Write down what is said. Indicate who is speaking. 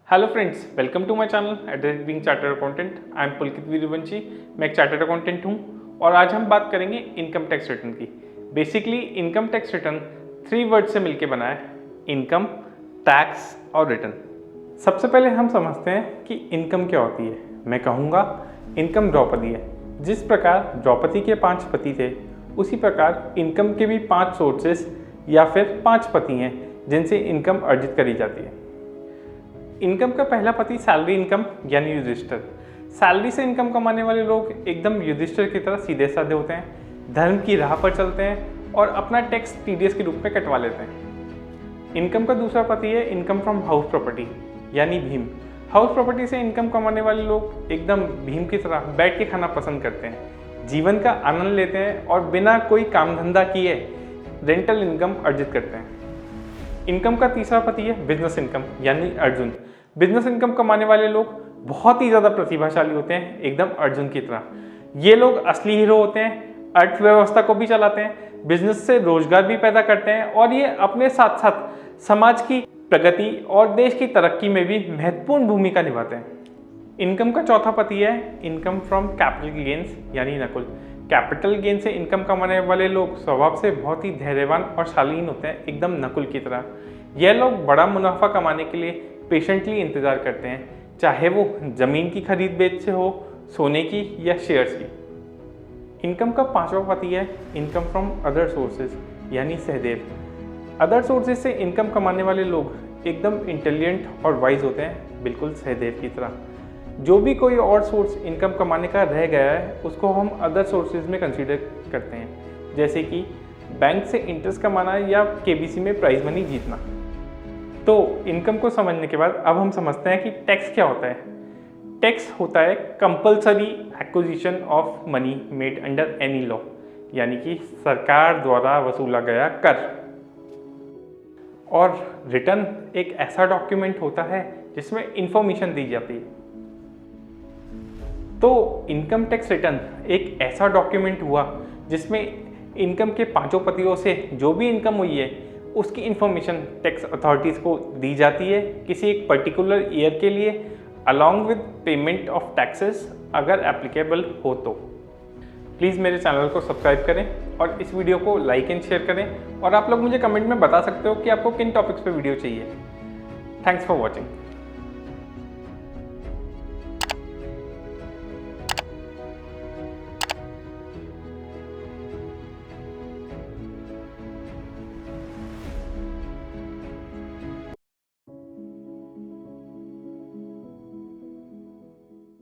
Speaker 1: Hello friends, welcome to my channel at being chartered accountant. I am Pulkit Veervanshi. मैं एक chartered accountant हूँ और आज हम बात करेंगे इनकम टैक्स रिटर्न की। Basically income tax return 3 word से मिलकर बना है, इनकम, टैक्स और रिटर्न। सबसे पहले हम समझते हैं कि इनकम क्या होती है। मैं कहूँगा इनकम द्रौपदी है। जिस प्रकार द्रौपदी के 5 पति थे, उसी प्रकार इनकम के भी 5 सोर्सेस या फिर 5 पति हैं जिनसे इनकम अर्जित करी जाती है। इनकम का पहला पति सैलरी इनकम यानी युधिष्ठिर। सैलरी से इनकम कमाने वाले लोग एकदम युधिष्ठिर की तरह सीधे साधे होते हैं, धर्म की राह पर चलते हैं और अपना टैक्स टीडीएस के रूप में कटवा लेते हैं। इनकम का दूसरा पति है इनकम फ्रॉम हाउस प्रॉपर्टी यानी भीम। हाउस प्रॉपर्टी से इनकम कमाने वाले लोग एकदम भीम की तरह बैठ के खाना पसंद करते हैं, जीवन का आनंद लेते हैं और बिना कोई काम धंधा किए रेंटल इनकम अर्जित करते हैं। इनकम का तीसरा पति है बिजनेस इनकम यानी अर्जुन। बिजनेस इनकम कमाने वाले लोग बहुत ही ज़्यादा प्रतिभाशाली होते हैं, एकदम अर्जुन की तरह। ये लोग असली हीरो होते हैं, अर्थव्यवस्था को भी चलाते हैं, बिजनेस से रोजगार भी पैदा करते हैं और ये अपने साथ साथ समाज की प्रगति और देश की तरक्की में भी महत्वपूर्ण भूमिका निभाते हैं। इनकम का चौथा पति है इनकम फ्रॉम कैपिटल गेन्स यानी नकुल। कैपिटल गेन से इनकम कमाने वाले लोग स्वभाव से बहुत ही धैर्यवान और शालीन होते हैं, एकदम नकुल की तरह। यह लोग बड़ा मुनाफा कमाने के लिए पेशेंटली इंतज़ार करते हैं, चाहे वो ज़मीन की खरीद बेच से हो, सोने की या शेयर्स की। इनकम का पांचवा पति है इनकम फ्रॉम अदर सोर्सेज यानी सहदेव। अदर सोर्सेज से इनकम कमाने वाले लोग एकदम इंटेलिजेंट और वाइज होते हैं, बिल्कुल सहदेव की तरह। जो भी कोई और सोर्स इनकम कमाने का रह गया है उसको हम अदर सोर्सेज में कंसीडर करते हैं, जैसे कि बैंक से इंटरेस्ट कमाना या केबीसी में प्राइज मनी जीतना। तो इनकम को समझने के बाद अब हम समझते हैं कि टैक्स क्या होता है। टैक्स होता है compulsory acquisition of money made under any law, यानी कि सरकार द्वारा वसूला गया कर। और रिटर्न एक ऐसा डॉक्यूमेंट होता है जिसमें इंफॉर्मेशन दी जाती है। तो इनकम टैक्स रिटर्न एक ऐसा डॉक्यूमेंट हुआ जिसमें इनकम के 5 पतियों से जो भी इनकम हुई है उसकी इंफॉर्मेशन टैक्स अथॉरिटीज़ को दी जाती है किसी एक पर्टिकुलर ईयर के लिए, along with payment of taxes अगर एप्लीकेबल हो तो। प्लीज़ मेरे चैनल को सब्सक्राइब करें और इस वीडियो को लाइक एंड शेयर करें और आप लोग मुझे कमेंट में बता सकते हो कि आपको किन टॉपिक्स पे वीडियो चाहिए। Thanks for watching.